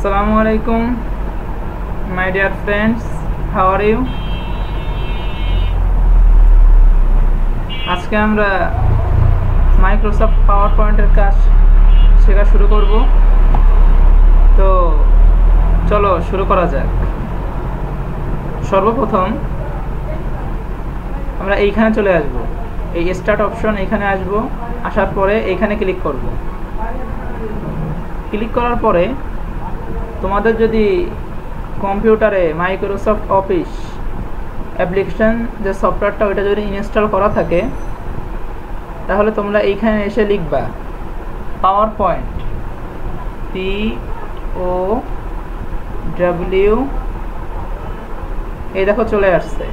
Assalamu alaikum, my dear friends. How are you? আজকে আমরা Microsoft পাওয়ার পয়েন্টের কাজ শেখা শুরু করব। তো চলো শুরু করা যাক। সর্বপ্রথম আমরা এইখানে চলে আসব, এই স্টার্ট অপশন এখানে আসব। আসার পরে এইখানে ক্লিক করব। ক্লিক করার পরে তোমাদের যদি কম্পিউটারে মাইক্রোসফট অফিস অ্যাপ্লিকেশন যে সফটওয়্যারটা ওইটা যদি ইনস্টল করা থাকে, তাহলে তোমরা এইখানে এসে লিখবা পাওয়ার পয়েন্ট, POW। এই দেখো চলে আসছে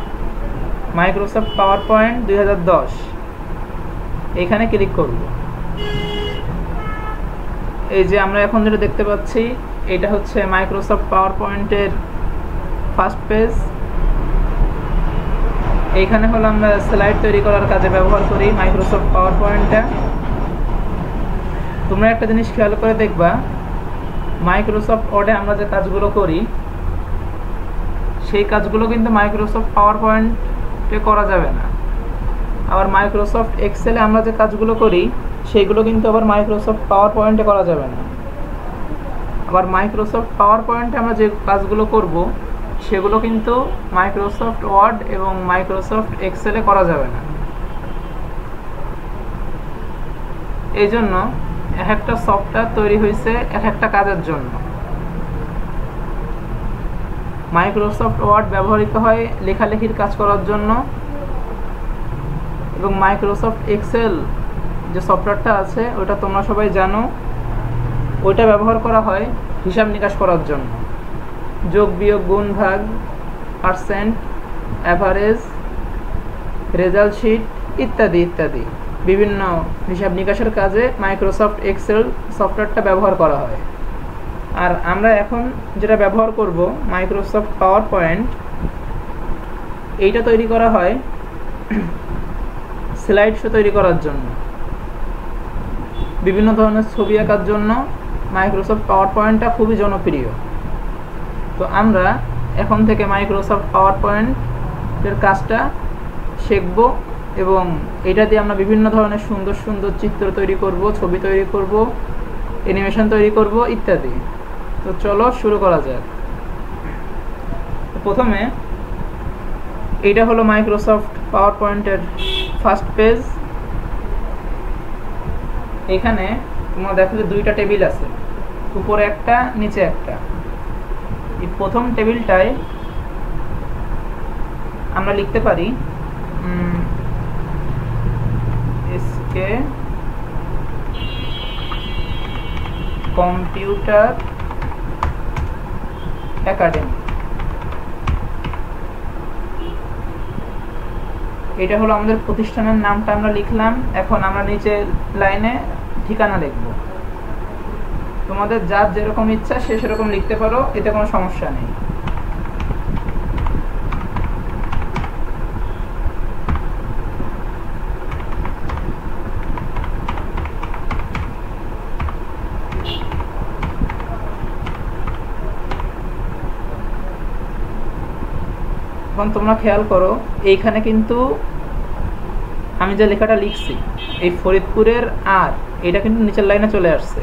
মাইক্রোসফট পাওয়ার পয়েন্ট 2010। এইখানে ক্লিক করব। এই যে আমরা এখন যেটা দেখতে পাচ্ছি, এটা হচ্ছে মাইক্রোসফট পাওয়ার পয়েন্টের ফার্স্ট পেজ। এইখানে হলো আমরা স্লাইড তৈরি করার কাজে ব্যবহার করি মাইক্রোসফট পাওয়ার পয়েন্টটা। তোমরা একটা জিনিস খেয়াল করে দেখবা, মাইক্রোসফট ওয়ার্ডে আমরা যে কাজগুলো করি সেই কাজগুলো কিন্তু মাইক্রোসফট পাওয়ার পয়েন্টে করা যাবে না। আবার মাইক্রোসফট এক্সেলে আমরা যে কাজগুলো করি সেইগুলো কিন্তু আবার মাইক্রোসফট পাওয়ার পয়েন্টে করা যাবে না। আবার মাইক্রোসফট পাওয়ার পয়েন্টে আমরা যে কাজগুলো করব সেগুলো কিন্তু মাইক্রোসফট ওয়ার্ড এবং মাইক্রোসফট এক্সেলে করা যাবে না। এই জন্য এক একটা সফটওয়্যার তৈরি হয়েছে এক একটা কাজের জন্য। মাইক্রোসফট ওয়ার্ড ব্যবহৃত হয় লেখালেখির কাজ করার জন্য, এবং মাইক্রোসফট এক্সেল যে সফটওয়্যারটা আছে ওটা তোমরা সবাই জানো, ওইটা ব্যবহার করা হয় হিসাব নিকাশ করার জন্য। যোগ বিয়োগ গুণ ভাগ, পার্সেন্ট, অ্যাভারেজ, রেজাল্ট শিট ইত্যাদি ইত্যাদি বিভিন্ন হিসাব নিকাশের কাজে মাইক্রোসফট এক্সেল সফটওয়্যারটা ব্যবহার করা হয়। আর আমরা এখন যেটা ব্যবহার করব মাইক্রোসফট পাওয়ার পয়েন্ট, এইটা তৈরি করা হয় স্লাইড শো তৈরি করার জন্য, বিভিন্ন ধরনের ছবি আঁকার জন্য মাইক্রোসফট পাওয়ার পয়েন্টটা খুবই জনপ্রিয়। তো আমরা এখন থেকে মাইক্রোসফট পাওয়ার পয়েন্টের কাজটা শিখব, এবং এটা দিয়ে আমরা বিভিন্ন ধরনের সুন্দর সুন্দর চিত্র তৈরি করব, ছবি তৈরি করব, অ্যানিমেশন তৈরি করব ইত্যাদি। তো চলো শুরু করা যাক। প্রথমে এইটা হলো মাইক্রোসফট পাওয়ার পয়েন্টের ফার্স্ট পেজ। এখানে তোমরা দেখো যে দুইটা টেবিল আছে, উপরে একটা নিচে একটা। এই প্রথম টেবিলটায় আমরা লিখতে পারি এসকে কম্পিউটার একাডেমি। এটা হলো আমাদের প্রতিষ্ঠানের নামটা আমরা লিখলাম। এখন আমরা নিচে লাইনে ঠিকানা লিখব। তোমাদের যার যেরকম ইচ্ছা সে সেরকম লিখতে পারো, এতে কোনো সমস্যা নেই। এখন তোমরা খেয়াল করো, এইখানে কিন্তু আমি যে লেখাটা লিখছি এই ফরিদপুরের আর এটা কিন্তু নিচের লাইনে চলে আসছে,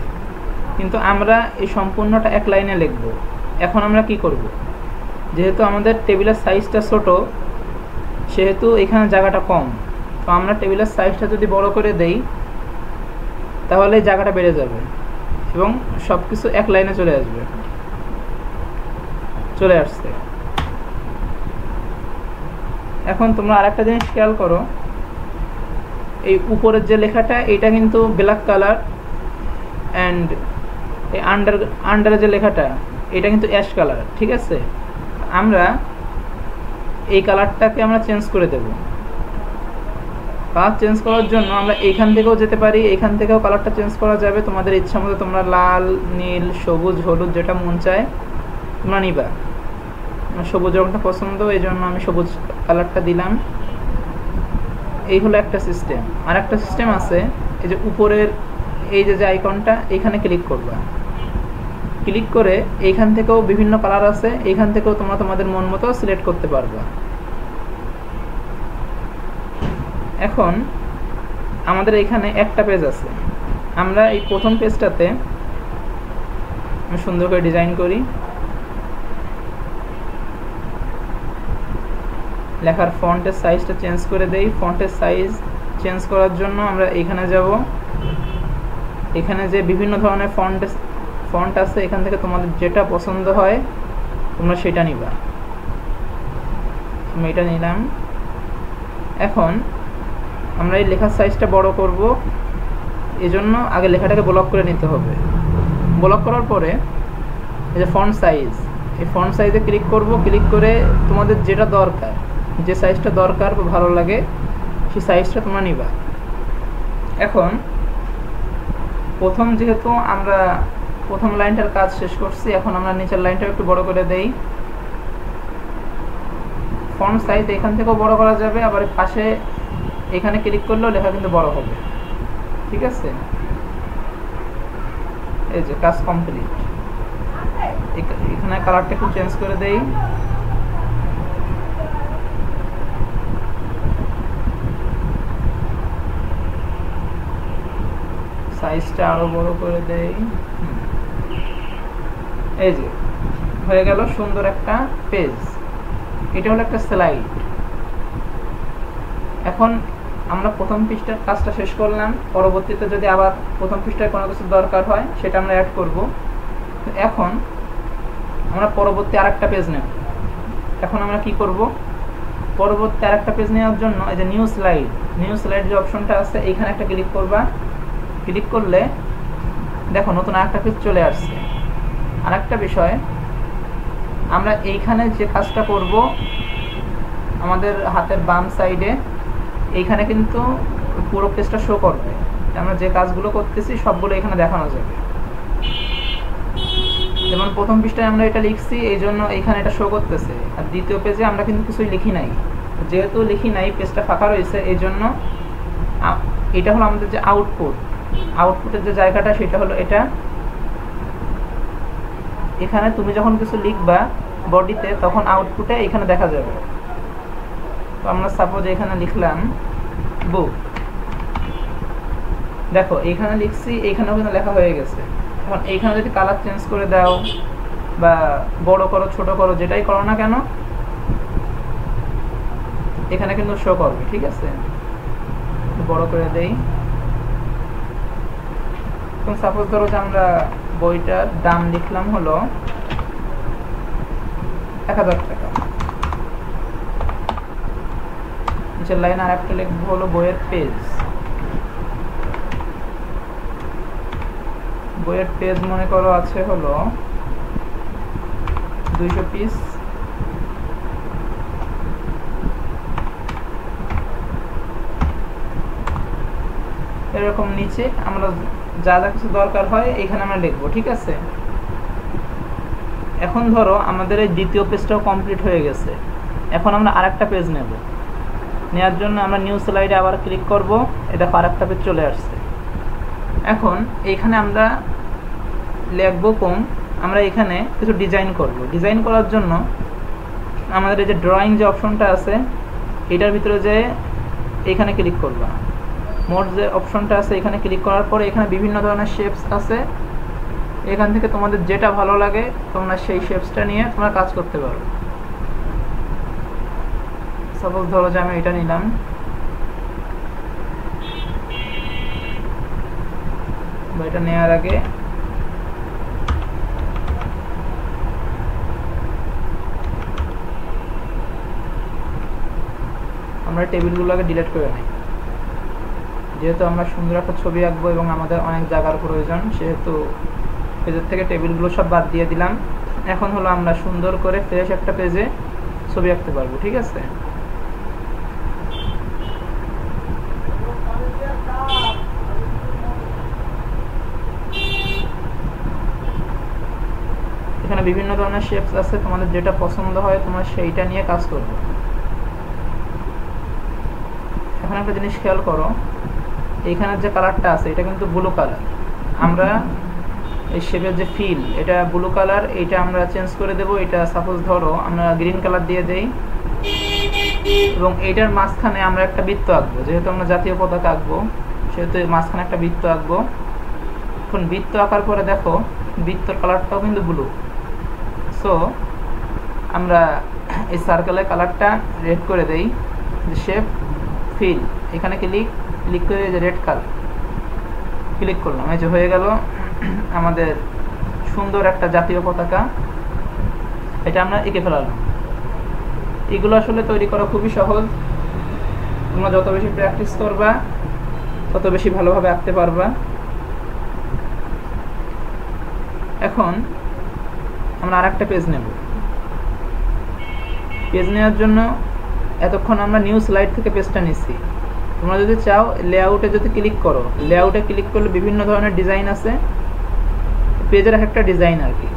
কিন্তু আমরা এই সম্পূর্ণটা এক লাইনে লিখব। এখন আমরা কি করব, যেহেতু আমাদের টেবিলের সাইজটা ছোট, সেহেতু এখানে জায়গাটা কম, তো আমরা টেবিলের সাইজটা যদি বড় করে দেই তাহলে জায়গাটা বেড়ে যাবে এবং সব কিছু এক লাইনে চলে আসবে। চলে আসছে। এখন তোমরা আরেকটা জিনিস খেয়াল করো, এই উপরের যে লেখাটা এটা কিন্তু ব্ল্যাক কালার, অ্যান্ড এই আন্ডারে যে লেখাটা এটা কিন্তু অ্যাশ কালার। ঠিক আছে, আমরা এই কালারটাকে আমরা চেঞ্জ করে দেব। কালার চেঞ্জ করার জন্য আমরা এইখান থেকেও যেতে পারি, এইখান থেকেও কালারটা চেঞ্জ করা যাবে তোমাদের ইচ্ছা মতো। তোমরা লাল, নীল, সবুজ, হলুদ যেটা মন চায় তোমরা নিবা। সবুজ রঙটা পছন্দ, এই জন্য আমি সবুজ কালারটা দিলাম। এই হলো একটা সিস্টেম। আর একটা সিস্টেম আছে, এই যে উপরের এই যে আইকনটা এখানে ক্লিক করবা। ক্লিক করে এইখান থেকেও বিভিন্ন কালার আছে, এইখান থেকেও তোমরা তোমাদের মন মতো সিলেক্ট করতে পারবে। এখন আমাদের এখানে একটা পেজ আছে, আমরা এই প্রথম পেজটাতে সুন্দর করে ডিজাইন করি। লেখার ফন্টের সাইজটা চেঞ্জ করে দেই। ফন্টের সাইজ চেঞ্জ করার জন্য আমরা এখানে যাব, এখানে যে বিভিন্ন ধরনের ফন্ট আছে এখান থেকে তোমাদের যেটা পছন্দ হয় তোমরা সেটা নিবা। আমি এটা নিলাম। এখন আমরা এই লেখার সাইজটা বড় করব, এজন্য আগে লেখাটাকে ব্লক করে নিতে হবে। ব্লক করার পরে এই যে ফন্ট সাইজ, এই ফন্ট সাইজে ক্লিক করব। ক্লিক করে তোমাদের যেটা দরকার, যে সাইজটা দরকার বা ভালো লাগে সেই সাইজটা তোমরা নিবা। এখন প্রথম যেহেতু আমরা প্রথম লাইনটার কাজ শেষ করছি, এখন আমরা নিচের লাইনটা একটু বড় করে দেই। ফন্ট সাইজ এখান থেকেও বড় করা যাবে, আবার পাশে এখানে ক্লিক করলেও লেখা কিন্তু বড় হবে। ঠিক আছে, এই যে কাজ কমপ্লিট। এখানে কালারটা একটু চেঞ্জ করে দেই। সাইজটা আরো বড় করে দেই। এই যে হয়ে গেল সুন্দর একটা পেজ। এটা হলো একটা স্লাইড। এখন আমরা প্রথম পৃষ্ঠার কাজটা শেষ করলাম, পরবর্তীতে যদি আবার প্রথম পৃষ্ঠায় কোনো কিছু দরকার হয় সেটা আমরা অ্যাড করব। এখন আমরা পরবর্তী আরেকটা পেজ নেব। এখন আমরা কি করব, পরবর্তী আরেকটা পেজ নেওয়ার জন্য এই যে নিউ স্লাইড যে অপশনটা আছে এইখানে একটা ক্লিক করবা। ক্লিক করলে দেখো নতুন আরেকটা পেজ চলে আসছে। আরেকটা বিষয়, আমরা এইখানে যে কাজটা করব আমাদের হাতের বাম সাইডে এইখানে কিন্তু পুরো পেজটা শো করবে। আমরা যে কাজগুলো করতেছি সবগুলো এখানে দেখানো যাবে। যেমন প্রথম পৃষ্ঠায় আমরা এটা লিখছি, এই জন্য এখানে এটা শো করতেছে। আর দ্বিতীয় পেজে আমরা কিন্তু কিছুই লিখি নাই, যেহেতু লিখি নাই পেজটা ফাঁকা রয়েছে, এই জন্য এটা হলো আমাদের যে আউটপুটের যে জায়গাটা সেটা হলো এটা। এখানে তুমি যখন কিছু লিখবা বডিতে তখন আউটপুটে এখানে দেখা যাবে। তো আমরা সাপোজ এখানে লিখলাম বুক, দেখো এইখানে লিখছি, এইখানেও কিন্তু লেখা হয়ে গেছে। এখন এইখানে যদি কালার চেঞ্জ করে দাও বা বড় করো ছোট করো যেটাই করো না কেন এখানে কিন্তু শো করবে। ঠিক আছে, বড় করে দেই। এখন সাপোজ ধরো যে আমরা বইটার দাম লিখলাম হলো 1000 টাকা। নিচের লাইন আর একটা লিখবো হলো বইয়ের পেজ মনে করো আছে হলো 200 পিস। এরকম নিচে আমরা যা যা কিছু দরকার হয় এখানে আমরা লিখবো। ঠিক আছে, এখন ধরো আমাদের এই দ্বিতীয় পেজটাও কমপ্লিট হয়ে গেছে। এখন আমরা আরেকটা পেজ নেওয়ার জন্য আমরা নিউ স্লাইডে আবার ক্লিক করব। এটা আরেকটা পেজ চলে আসছে। এখন এইখানে আমরা লিখবো আমরা এখানে কিছু ডিজাইন করব। ডিজাইন করার জন্য আমাদের এই যে ড্রয়িং যে অপশনটা আছে এটার ভিতরে যে এখানে ক্লিক করবা। মোড যে অপশনটা আছে এখানে ক্লিক করার পরে এখানে বিভিন্ন ধরনের শেপস আছে। এখান থেকে তোমাদের যেটা ভালো লাগে তোমরা সেই শেপসটা নিয়ে তোমরা কাজ করতে পারো। সাপোজ ধরো যে আমি এটা নিলাম। এটা নেওয়ার আগে আমরা টেবিলগুলোকে ডিলিট করে নিই। যেহেতু আমরা সুন্দর একটা ছবি আঁকবো এবং আমাদের অনেক জায়গার প্রয়োজন, সেহেতু পেজের থেকে টেবিলগুলো সব বাদ দিয়ে দিলাম। এখন হলো আমরা সুন্দর করে ফ্রেশ একটা পেজে ছবি আঁকতে পারবো। ঠিক আছে, এখানে বিভিন্ন ধরনের শেপস আছে, তোমাদের যেটা পছন্দ হয় তোমরা সেইটা নিয়ে কাজ করবে। এখন একটা জিনিস খেয়াল করো, এইখানের যে কালারটা আছে এটা কিন্তু ব্লু কালার। আমরা এই শেপের যে ফিল, এটা ব্লু কালার, এটা আমরা চেঞ্জ করে দেব। এটা সাপোজ ধরো আমরা গ্রিন কালার দিয়ে দেই, এবং এইটার মাঝখানে আমরা একটা বৃত্ত আঁকবো। যেহেতু আমরা জাতীয় পতাকা আঁকবো, সেহেতু মাঝখানে একটা বৃত্ত আঁকবো। এখন বৃত্ত আঁকার পরে দেখো বৃত্তর কালারটাও কিন্তু ব্লু। সো আমরা এই সার্কেলের কালারটা রেড করে দেই, শেপ ফিল, এখানে ক্লিক করে যে রেড কালার ক্লিক করলাম, এই যে হয়ে গেল আমাদের সুন্দর একটা জাতীয় পতাকা। এটা আমরা এঁকে ফেলালাম। এগুলো আসলে তৈরি করা খুবই সহজ। তোমরা যত বেশি প্র্যাকটিস করবা তত বেশি ভালোভাবে আঁকতে পারবা। এখন আমরা আরেকটা পেজ নেব। পেজ নেওয়ার জন্য এতক্ষণ আমরা নিউ স্লাইড থেকে পেজটা নিচ্ছি। তোমরা যদি চাও লেআউটে যদি ক্লিক করো, লেআউটে ক্লিক করলে বিভিন্ন ধরনের ডিজাইন আছে, পেজের একটা ডিজাইন আর কি।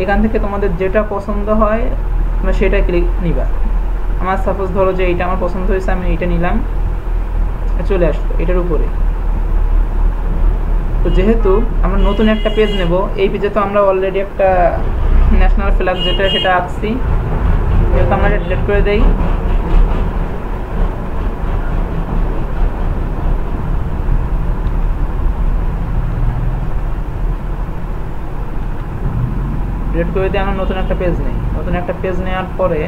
এখান থেকে তোমাদের যেটা পছন্দ হয় তোমরা সেটাই ক্লিক নিবা। আমার সাপোজ ধরো যে এইটা আমার পছন্দ হয়েছে, আমি এইটা নিলাম, চলে আসলো এটার উপরে। তো যেহেতু আমরা নতুন একটা পেজ নেব, এই পেজে তো আমরা অলরেডি একটা ন্যাশনাল ফ্ল্যাগ যেটা সেটা আঁকছি, যেহেতু আমরা এটা ডিলিট করে দেই। ডিলিট করে দিয়ে আমরা নতুন একটা পেজ নিই। নতুন একটা পেজ নেওয়ার পরে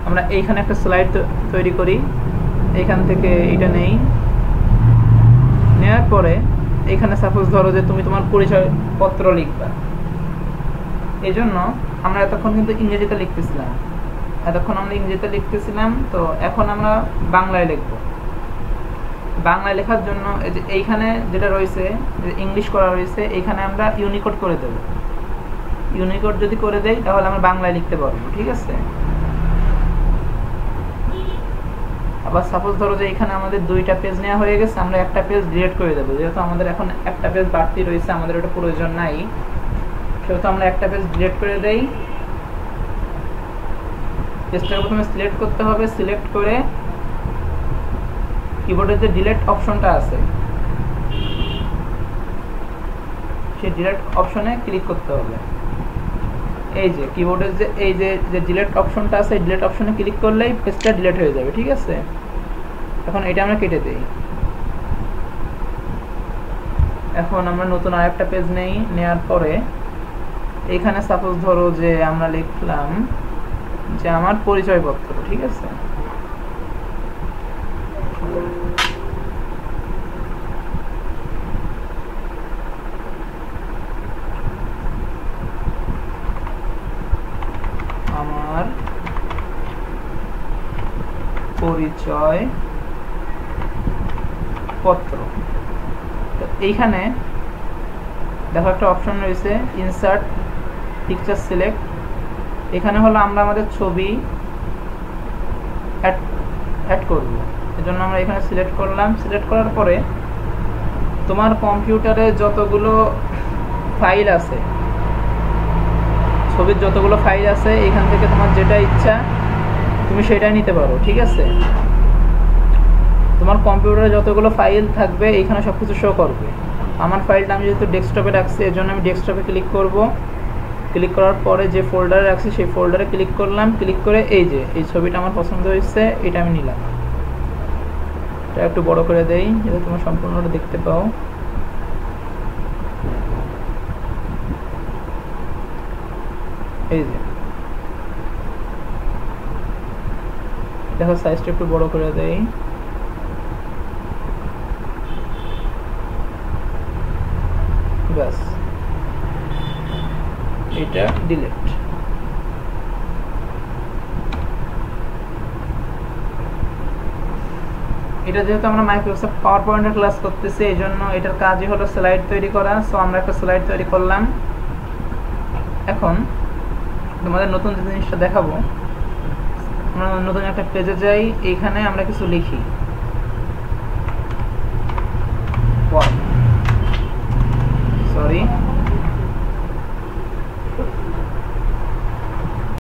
আমরা এইখানে একটা স্লাইড তৈরি করি। এইখান থেকে এটা নেই, নেওয়ার পরে এইখানে সাপোজ ধরো যে তুমি তোমার পরিচয়পত্র লিখবা। এই জন্য আমরা এতক্ষণ কিন্তু ইংরেজিতে লিখতেছিলাম, তো এখন আমরা বাংলায় লিখব। বাংলায় লেখার জন্য এই যে এইখানে যেটা রয়েছে ইংলিশ করা রয়েছে, এইখানে আমরা ইউনিকোড করে দেব। ইউনিকোড যদি করে দেই তাহলে আমরা বাংলায় লিখতে পারবো, ঠিক আছে। আবার সাপোজ ধরো যে এখানে আমাদের দুইটা পেজ নেওয়া হয়ে গেছে, আমরা একটা পেজ ডিলিট করে দেবো। যেহেতু আমাদের এখন একটা পেজ বাড়তি রয়েছে, আমাদের ওটা প্রয়োজন নাই, সেহেতু আমরা একটা পেজ ডিলিট করে দেই। পেজটাকে প্রথমে সিলেক্ট করতে হবে, সিলেক্ট করে কিবোর্ডের যে ডিলিট অপশনটা আছে সেই ডিলিট অপশনে ক্লিক করতে হবে। এই যে কিবোর্ডের যে এই যে ডিলিট অপশনটা আছে, ডিলিট অপশনে ক্লিক করলেই পেজটা ডিলিট হয়ে যাবে, ঠিক আছে। এখন এটা আমরা কেটে দেই। এখন আমরা নতুন আরেকটা পেজ নেই, নেওয়ার পরে এখানে সাপোজ ধরো যে আমরা লিখলাম যে আমার পরিচয়পত্র, ঠিক আছে। আমার পরিচয় পত্র। তো এইখানে দেখো একটা অপশন রয়েছে ইনসার্ট পিকচার সিলেক্ট। এখানে হলো আমরা আমাদের ছবি অ্যাড করব। এজন্য আমরা এখানে সিলেক্ট করলাম। সিলেক্ট করার পরে তোমার কম্পিউটারে যতগুলো ফাইল আছে, ছবির যতগুলো ফাইল আছে, এখান থেকে তোমার যেটা ইচ্ছা তুমি সেটাই নিতে পারো, ঠিক আছে। তোমার কম্পিউটারে যতগুলো ফাইল থাকবে এখানে সব কিছু শো করবে। আমার ফাইলটা আমি যেহেতু ডেস্কটপে রাখছি, এর জন্য আমি ডেস্কটপে ক্লিক করব। ক্লিক করার পরে যে ফোল্ডারে রাখছি সেই ফোল্ডারে ক্লিক করলাম। ক্লিক করে এই যে এই ছবিটা আমার পছন্দ হয়েছে, এটা আমি নিলাম। এটা একটু বড় করে দেই যাতে তোমরা সম্পূর্ণটা দেখতে পাও। এই যে দেখো সাইজটা একটু বড় করে দেই। ব্যাস, এটা ডিলিট। এটা যেহেতু আমরা মাইক্রোসফট পাওয়ার পয়েন্টের ক্লাস করতেছি, এই জন্য এটার কাজই হলো স্লাইড তৈরি করা। সো আমরা একটা স্লাইড তৈরি করলাম। এখন তোমাদের নতুন যে জিনিসটা দেখাবো, আমরা নতুন একটা পেজে যাই, এইখানে আমরা কিছু লিখি।